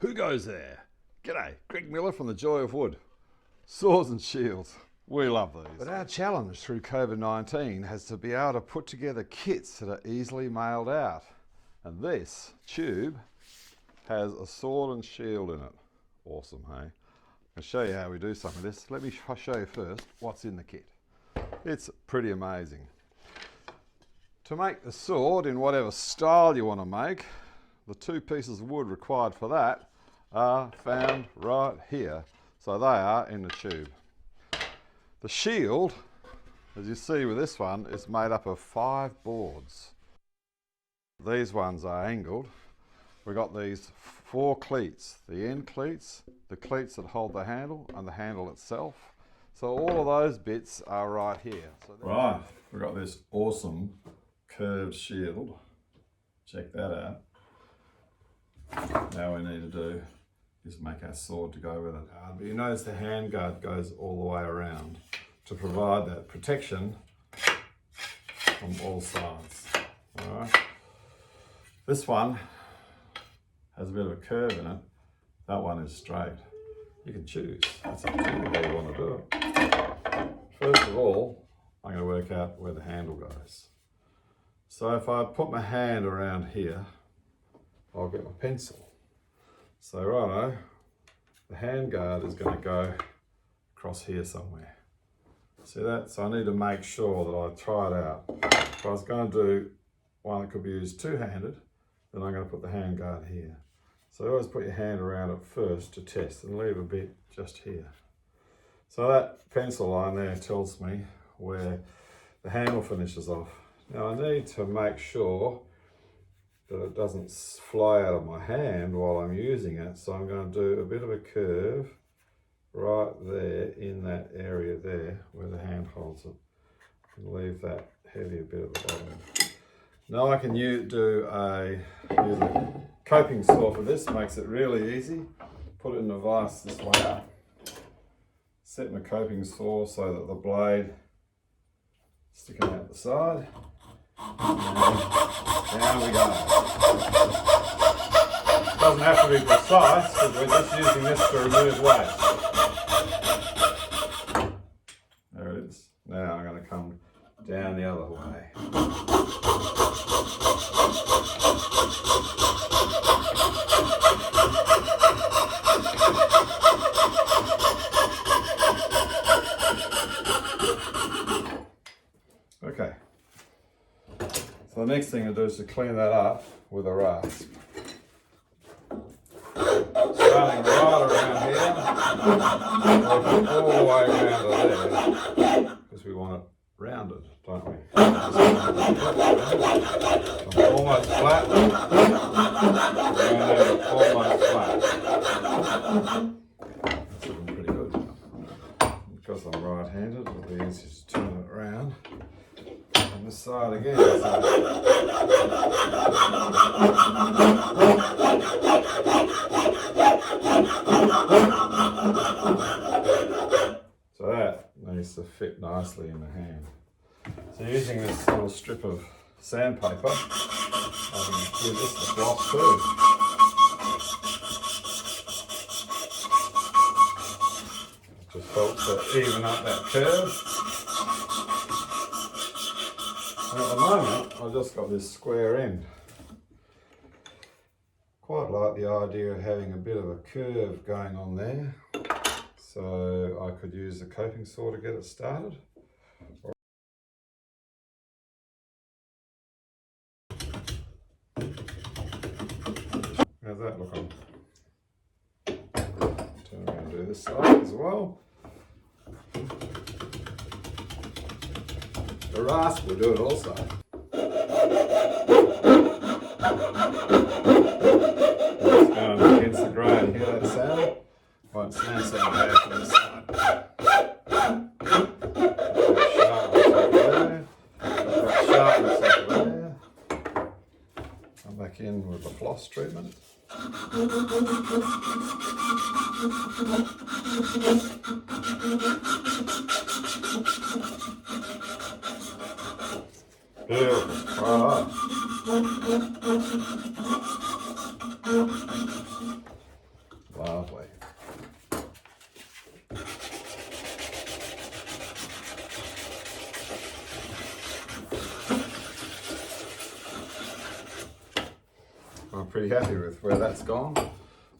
Who goes there? G'day, Greg Miller from the Joy of Wood. Swords and shields. We love these. But our challenge through COVID-19 has to be able to put together kits that are easily mailed out. And this tube has a sword and shield in it. Awesome, hey? I'll show you how we do some of this. Let me show you first what's in the kit. It's pretty amazing. To make the sword in whatever style you want to make, the two pieces of wood required for that are found right here. So they are in the tube. The shield, as you see with this one, is made up of 5 boards. These ones are angled. We've got these 4 cleats, the end cleats, the cleats that hold the handle, and the handle itself. So all of those bits are right here. Right, we've got this awesome curved shield. Check that out. Now we need to do is make our sword to go with it. But you notice the handguard goes all the way around to provide that protection from all sides. All right. This one has a bit of a curve in it. That one is straight. You can choose. It's up to you how you want to do it. First of all, I'm going to work out where the handle goes. So if I put my hand around here, I'll get my pencil. So righto, the handguard is going to go across here somewhere. See that? So I need to make sure that I try it out. If I was going to do one that could be used two-handed, then I'm going to put the handguard here. So always put your hand around it first to test and leave a bit just here. So that pencil line there tells me where the handle finishes off. Now I need to make sure that it doesn't fly out of my hand while I'm using it. So I'm going to do a bit of a curve right there in that area there where the hand holds it. And leave that heavier bit at the bottom. Now I can use a coping saw for this. Makes it really easy. Put it in a vise this way up. Set my coping saw so that the blade sticking out the side. And down we go. It doesn't have to be precise because we're just using this to remove waste. There it is. Now I'm going to come down the other way. Okay. So the next thing to do is to clean that up with a rasp. Starting right around here, all the way around to there, because we want it rounded, don't we? Almost flat. Almost flat. That's looking pretty good. Because I'm right-handed, it'll be easy to turn it around. On this side again. So that needs to fit nicely in the hand. So using this little strip of sandpaper, I can give this a floss too. It just helps to even up that curve. And at the moment, I've just got this square end. Quite like the idea of having a bit of a curve going on there. So I could use the coping saw to get it started. How's that looking? Turn around and do this side as well. The rasp will do it also. It's going against the grain. Hear that sound? Won't sound so bad from this side. Sharpness up there. Come back in with the floss treatment. Beautiful. Right. I'm pretty happy with where that's gone.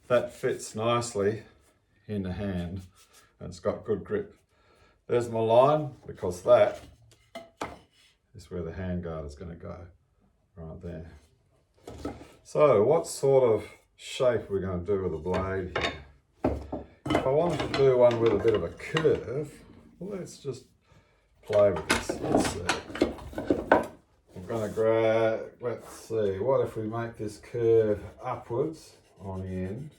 That fits nicely in the hand and it's got good grip. There's my line because that is where the handguard is going to go, right there. So what sort of shape we're going to do with the blade here? If I wanted to do one with a bit of a curve, well, let's just play with this. Let's see. I'm going to grab, let's see, what if we make this curve upwards on the end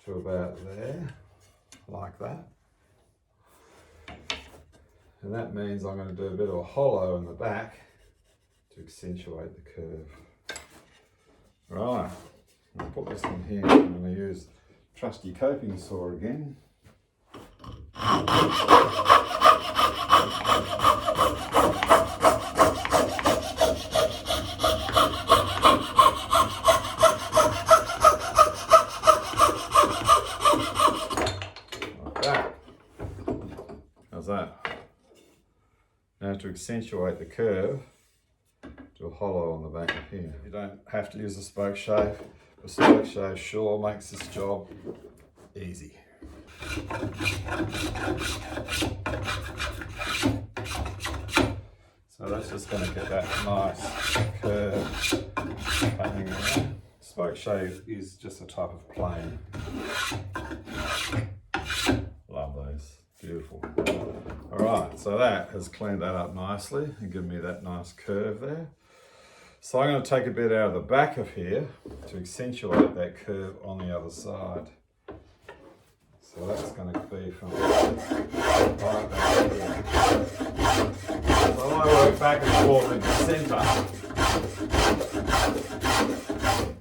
to about there, like that. And that means I'm going to do a bit of a hollow in the back to accentuate the curve. Right, I'll put this in here. I'm going to use trusty coping saw again. Like that. How's that? Now to accentuate the curve, do a hollow on the back of here. You don't have to use a spoke shave. A spoke shave sure makes this job easy. So that's just going to get that nice curve hanging around. Spoke shave is just a type of plane. Love those, beautiful. Alright, so that has cleaned that up nicely and given me that nice curve there. So I'm going to take a bit out of the back of here to accentuate that curve on the other side. So that's going to be from right back here. So I work back and forth in the centre,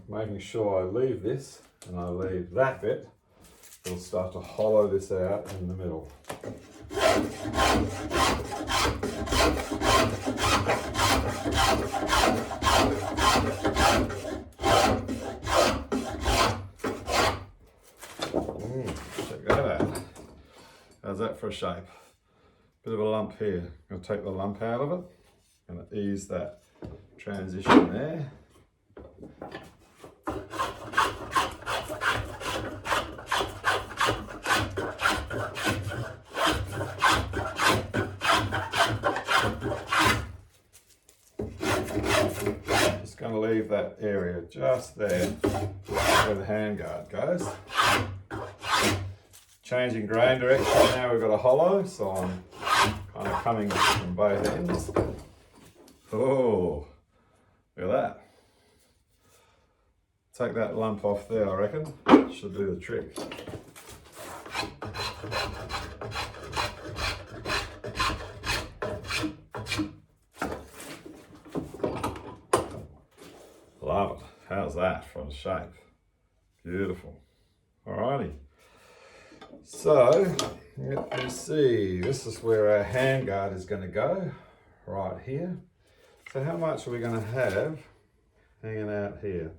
making sure I leave this and I leave that bit. It'll start to hollow this out in the middle. Check that out. How's that for a shape? Bit of a lump here. I'm going to take the lump out of it. I'm going to ease that transition there. Just going to leave that area just there where the handguard goes. Changing grain direction now, we've got a hollow, so I'm kind of coming from both ends. Oh, look at that. Take that lump off there, I reckon. Should do the trick. Love it. How's that for the shape? Beautiful. Alrighty. So, let me see. This is where our handguard is going to go, right here. So how much are we going to have hanging out here?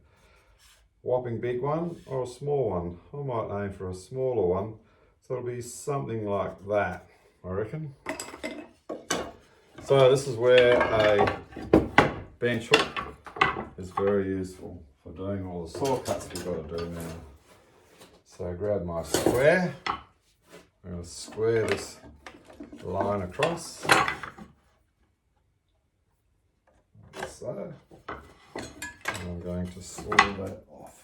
Whopping big one or a small one? I might aim for a smaller one. So it'll be something like that, I reckon. So this is where a bench hook is very useful for doing all the saw cuts we've got to do now. So I grab my square. I'm going to square this line across. Like so. And I'm going to saw that off.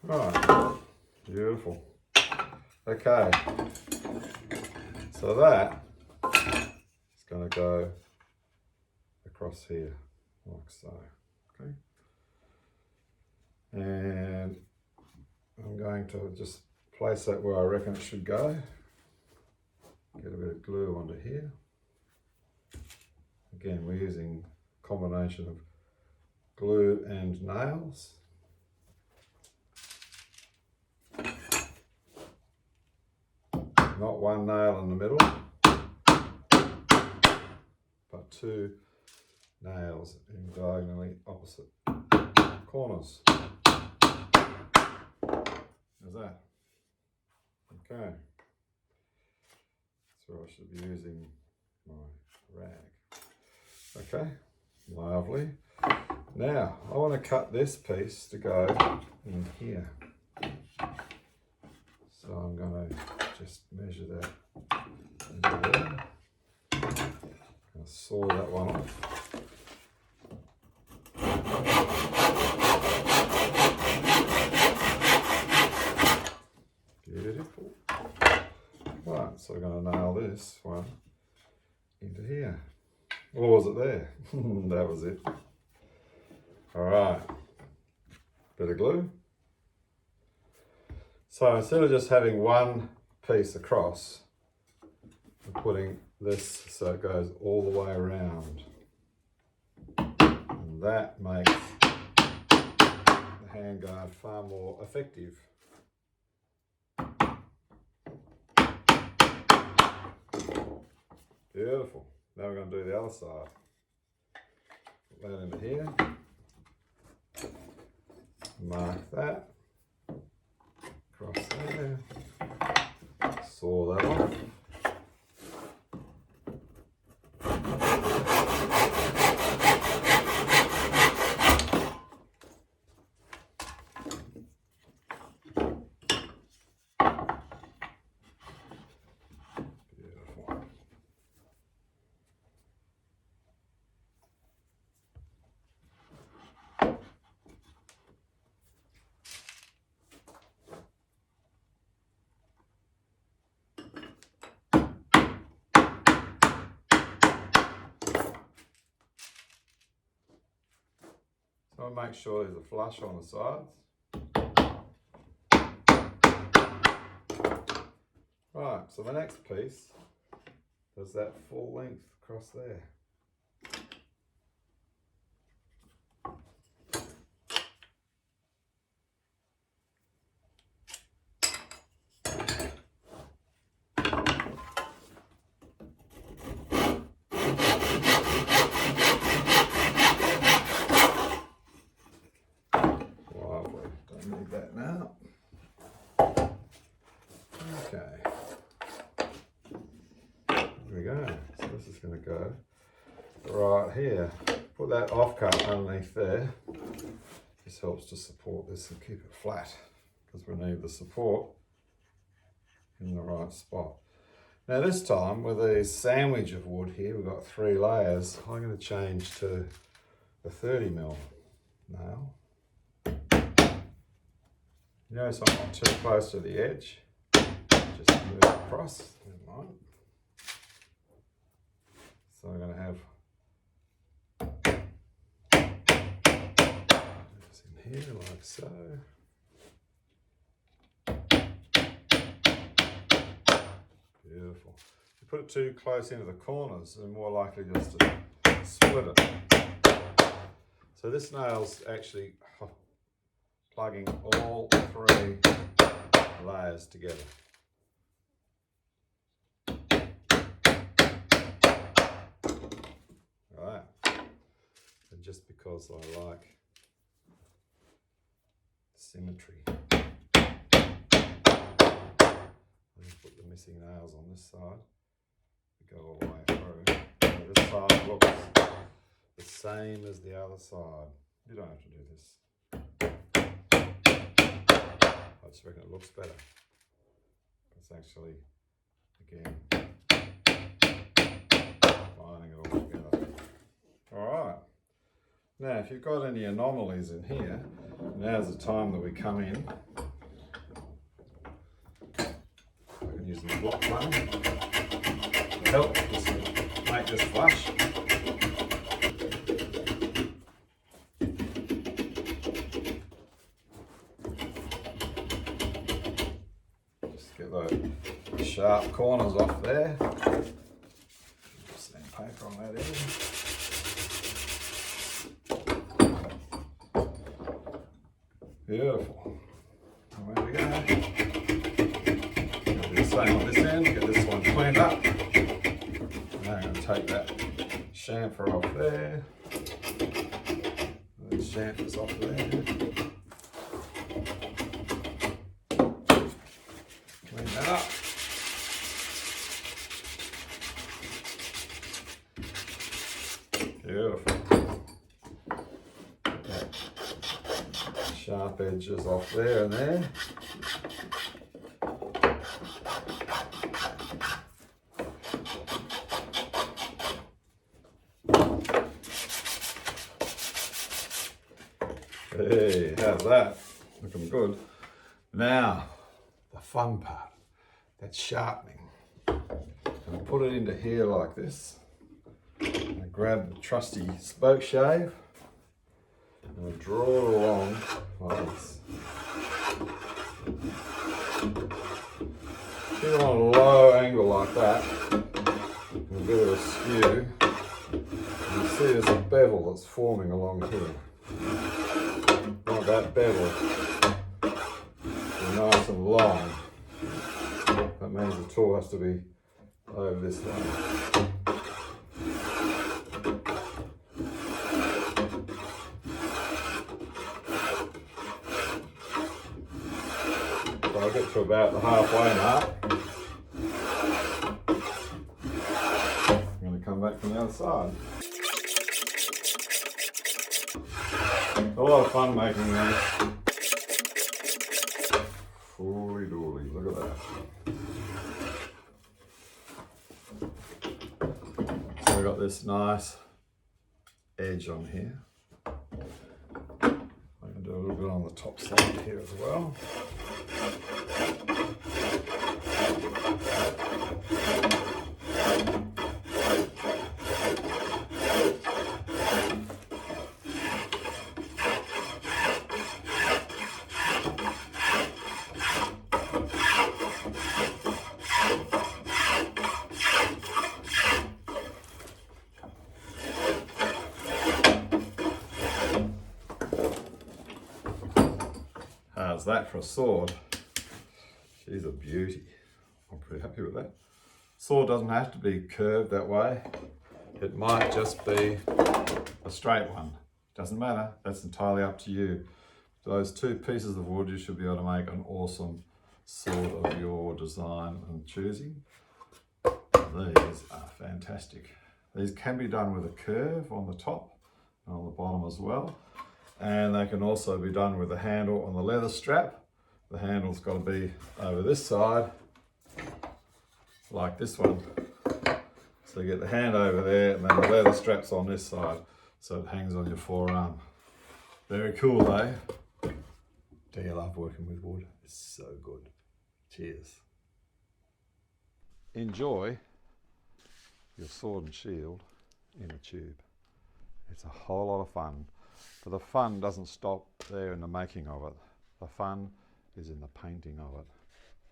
Right, beautiful. Okay, so that is going to go across here, like so, okay? And I'm going to just place that where I reckon it should go. Get a bit of glue onto here. Again, we're using a combination of glue and nails. Not one nail in the middle, but two nails in diagonally opposite corners. How's that? Okay. So I should be using my rag. Okay, lovely. Now I want to cut this piece to go in here. So I'm going to just measure that into there. I'll saw that one off. Beautiful. Right, so we're going to nail this one into here. Or was it there? That was it. Alright, bit of glue. So instead of just having one piece across, I'm putting this so it goes all the way around. And that makes the handguard far more effective. Beautiful. Now we're going to do the other side. Put that into here. Mark that. Across there. Saw that off. So I'll make sure there's a flush on the sides. Right, so the next piece does that full length across there. Need that now. Okay. There we go. So this is going to go right here. Put that off cut underneath there. This helps to support this and keep it flat because we need the support in the right spot. Now this time with a sandwich of wood here, we've got 3 layers. I'm going to change to a 30mm nail. Notice I'm not too close to the edge. Just move it across. Never mind. So I'm going to have this in here like so. Beautiful. If you put it too close into the corners, they're more likely just to split it. So this nail's actually plugging all 3 layers together. Right, and just because I like symmetry, I'm going to put the missing nails on this side to go all the way through. So this side looks the same as the other side. You don't have to do this. I just reckon it looks better. It's actually, again, lining it all together. Alright, now if you've got any anomalies in here, now's the time that we come in. I can use the block one to help just make this flush. Get the sharp corners off there. Sandpaper on that end. Beautiful. And there we go. Do the same on this end, get this one cleaned up. Now I'm going to take that chamfer off there. The chamfer's off there. Clean that up. sharp edges off there and there. Hey, how's that? Looking good. Now, the fun part, that's sharpening. I put it into here like this. I grab the trusty spoke shave and I draw it along like this. If you want a low angle like that, and a bit of a skew, you see there's a bevel that's forming along here. Want that bevel to be nice and long. That means the tool has to be over this way. So I'll get to about the halfway mark. I'm going to come back from the other side. A lot of fun making these. Holy dooly, look at that. So we've got this nice edge on here. I can do a little bit on the top side here as well. How's that for a sword? She's a beauty. I'm pretty happy with that. Sword doesn't have to be curved that way. It might just be a straight one. Doesn't matter. That's entirely up to you. Those two pieces of wood, you should be able to make an awesome sword of your design and choosing. These are fantastic. These can be done with a curve on the top and on the bottom as well. And they can also be done with the handle on the leather strap. The handle's got to be over this side, like this one. So you get the hand over there and then the leather strap's on this side, so it hangs on your forearm. Very cool, eh? Do you love working with wood? It's so good. Cheers. Enjoy your sword and shield in a tube. It's a whole lot of fun. But the fun doesn't stop there in the making of it. The fun is in the painting of it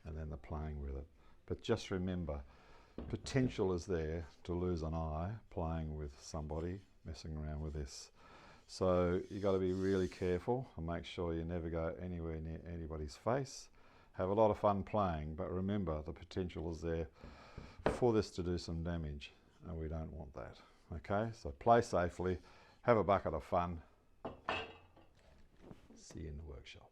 and then the playing with it. But just remember, potential is there to lose an eye playing with somebody, messing around with this. So you got to be really careful and make sure you never go anywhere near anybody's face. Have a lot of fun playing, but remember the potential is there for this to do some damage, and we don't want that. Okay, so play safely, have a bucket of fun. See you in the workshop.